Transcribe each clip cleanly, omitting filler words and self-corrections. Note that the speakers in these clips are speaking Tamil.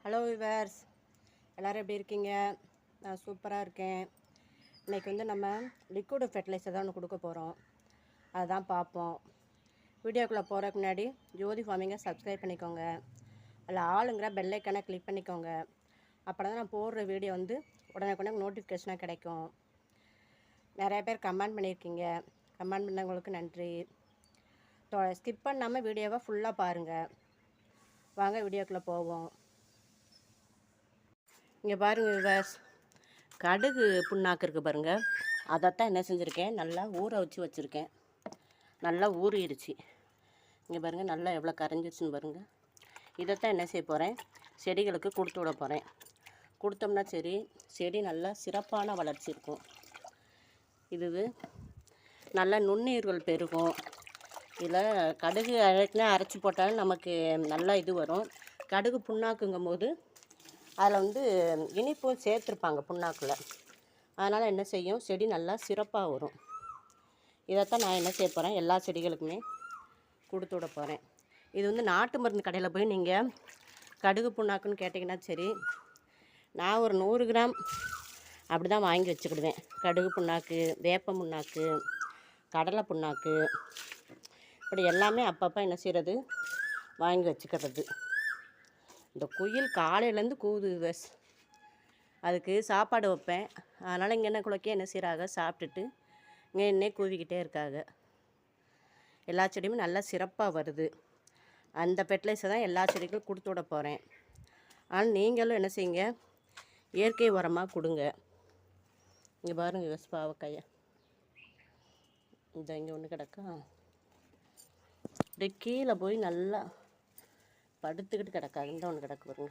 ஹலோ விவர்ஸ், எல்லோரும் எப்படி இருக்கீங்க? நான் சூப்பராக இருக்கேன். இன்றைக்கி வந்து நம்ம லிக்விட் ஃபெர்டிலைசர் தான் ஒன்று கொடுக்க போகிறோம். அதுதான் பார்ப்போம். வீடியோக்குள்ளே போகிறதுக்கு முன்னாடி ஜோதி ஃபார்மிங்கை சப்ஸ்கிரைப் பண்ணிக்கோங்க. அதில் ஆளுங்கிற பெல்லைக்கானை கிளிக் பண்ணிக்கோங்க. அப்போ தான் நான் போடுற வீடியோ வந்து உடனே நோட்டிஃபிகேஷனாக கிடைக்கும். நிறைய பேர் கமெண்ட் பண்ணியிருக்கீங்க. கமெண்ட் பண்ணவங்களுக்கு நன்றி. ஸ்கிப் பண்ணாமல் வீடியோவை ஃபுல்லாக பாருங்கள். வாங்க வீடியோக்குள்ளே போவோம். இங்கே பாருங்கள் விவர்ஸ், கடுகு புண்ணாக்கு இருக்குது பாருங்கள். அதைத்தான் என்ன செஞ்சுருக்கேன், நல்லா ஊற வச்சுருக்கேன். நல்லா ஊறிடுச்சு. இங்கே பாருங்கள், நல்லா எவ்வளோ கரைஞ்சிருச்சுன்னு பாருங்கள். இதைத்தான் என்ன செய்ய போகிறேன், செடிகளுக்கு கொடுத்து விட போகிறேன். கொடுத்தோம்னா சரி, செடி நல்லா சிறப்பான வளர்ச்சி இருக்கும். இது நல்லா நுண்ணுயிர்கள் பெருகும். இதில் கடுகு அரைச்சி போட்டாலும் நமக்கு நல்லா இது வரும். கடுகு புண்ணாக்குங்கும் போது அதில் வந்து இனிப்பும் சேர்த்துருப்பாங்க புண்ணாக்கில். அதனால் என்ன செய்யும், செடி நல்லா சிறப்பாக வரும். இதைத்தான் நான் என்ன செய்ய போகிறேன், எல்லா செடிகளுக்குமே கொடுத்து விட போகிறேன். இது வந்து நாட்டு மருந்து கடையில் போய் நீங்கள் கடுகு புண்ணாக்குன்னு கேட்டிங்கன்னா சரி, நான் ஒரு 100 கிராம் அப்படி தான் வாங்கி வச்சுக்கிடுவேன். கடுகு புண்ணாக்கு, வேப்ப புண்ணாக்கு, கடலை புண்ணாக்கு, இப்படி எல்லாமே அப்பப்போ என்ன செய்கிறது, வாங்கி வச்சுக்கிறது. இந்த குயில் காலையிலேருந்து கூவுது விவஸ். அதுக்கு சாப்பாடு வைப்பேன். அதனால் இங்கே என்ன குழக்கி என்ன செய்கிறாங்க, சாப்பிட்டுட்டு இங்கே என்னே கூவிக்கிட்டே இருக்காங்க. எல்லா செடியுமே நல்லா சிறப்பாக வருது. அந்த ஃபெர்டிலைசர் தான் எல்லா செடிக்கும் கொடுத்து விட போகிறேன். ஆனால் நீங்களும் என்ன செய்யுங்க, இயற்கை உரமாக கொடுங்க. இங்கே பாருங்கள் விவஸ், பாவக்காயை இந்த இங்கே ஒன்று கிடக்கா, இப்படி கீழே போய் நல்லா படுத்துக்கிட்டு கிடக்காது. இந்த ஒன்று கிடக்கு பாருங்க.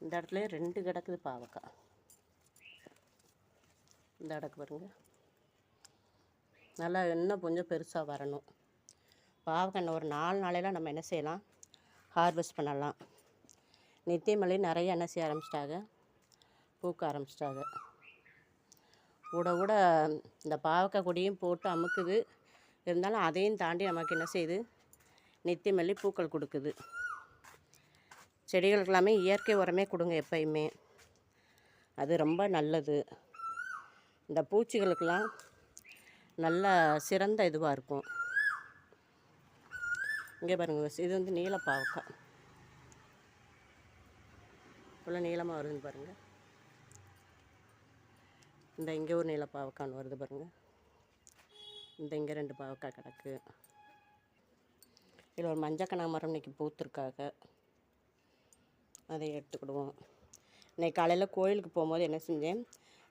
இந்த இடத்துல 2 கிடக்குது பாவக்காய். இந்த இடக்கு பாருங்க, நல்லா இன்னும் கொஞ்சம் பெருசாக வரணும். பாவக்காய் ஒரு 4 நாளையில் நம்ம என்ன செய்யலாம், ஹார்வெஸ்ட் பண்ணலாம். நித்தியமல்லி நிறைய என்ன செய்ய ஆரம்பிச்சிட்டாங்க, பூக்க ஆரம்பிச்சிட்டாங்க. கூட இந்த பாவக்காய் கொடியும் போட்டு அமுக்குது. இருந்தாலும் அதையும் தாண்டி நமக்கு என்ன செய்யுது, நித்தியமல்லி பூக்கள் கொடுக்குது. செடிகளுக்கு எல்லாமே இயற்கை உரமே கொடுங்க எப்பயுமே, அது ரொம்ப நல்லது. இந்த பூச்சிகளுக்கெல்லாம் நல்ல சிறந்த இதுவாக இருக்கும். இங்கே பாருங்கள், இது வந்து நீல பாவக்காய், இவ்வளோ நீளமாக வருதுன்னு பாருங்கள். இந்த இங்கே ஒரு நீல பாவக்கான்னு வருது பாருங்கள். இந்த இங்கே 2 பாவக்காய் கிடக்கு. இதில் ஒரு மஞ்சள் கனகாமரம் இன்றைக்கி பூத்துருக்காங்க, அதை எடுத்துக்கிடுவோம். இன்றைக்கி காலையில் கோயிலுக்கு போகும்போது என்ன செஞ்சேன்,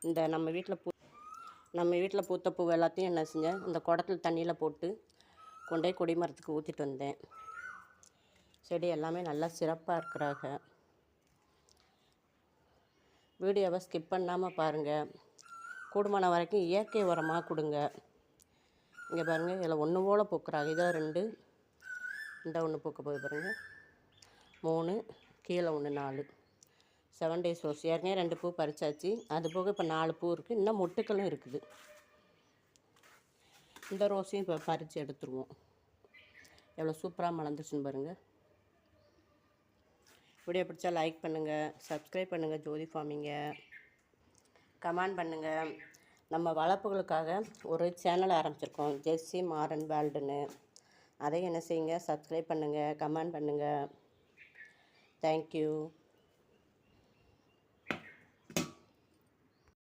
இந்த நம்ம வீட்டில் பூத்த பூ எல்லாத்தையும் என்ன செஞ்சேன், இந்த குடத்தில் தண்ணியில் போட்டு கொண்டே கொடி மரத்துக்கு ஊற்றிட்டு வந்தேன். செடி எல்லாமே நல்லா சிறப்பாக இருக்கிறாங்க. வீடியோவை ஸ்கிப் பண்ணாமல் பாருங்கள். கூடுமான வரைக்கும் இயற்கை உரமாக கொடுங்க. இங்கே பாருங்கள், இதில் ஒன்று போல் பூக்குறாங்க. இதில் 2, இந்த ஒன்று பூக்க போய் பாருங்கள், 3, கீழே ஒன்று 4. 7 days ரோஸ். ஏற்கனவே 2 பூ பறிச்சாச்சு. அது போக இப்போ 4 பூ இருக்குது. இன்னும் மொட்டுக்களும் இருக்குது. இந்த ரோஸையும் இப்போ பறித்து எடுத்துருவோம். எவ்வளோ சூப்பராக மலர்ந்துச்சுன்னு பாருங்கள். வீடியோ பிடிச்சா லைக் பண்ணுங்கள், சப்ஸ்கிரைப் பண்ணுங்கள் ஜோதி ஃபார்மிங்கை, கமெண்ட் பண்ணுங்கள். நம்ம வளர்ப்புகளுக்காக ஒரு சேனல் ஆரம்பிச்சிருக்கோம், ஜெஸ்ஸி மாரன் வேர்ல்டுன்னு. அதை என்ன செய்யுங்க, சப்ஸ்கிரைப் பண்ணுங்கள், கமெண்ட் பண்ணுங்கள். தேங்க்யூ.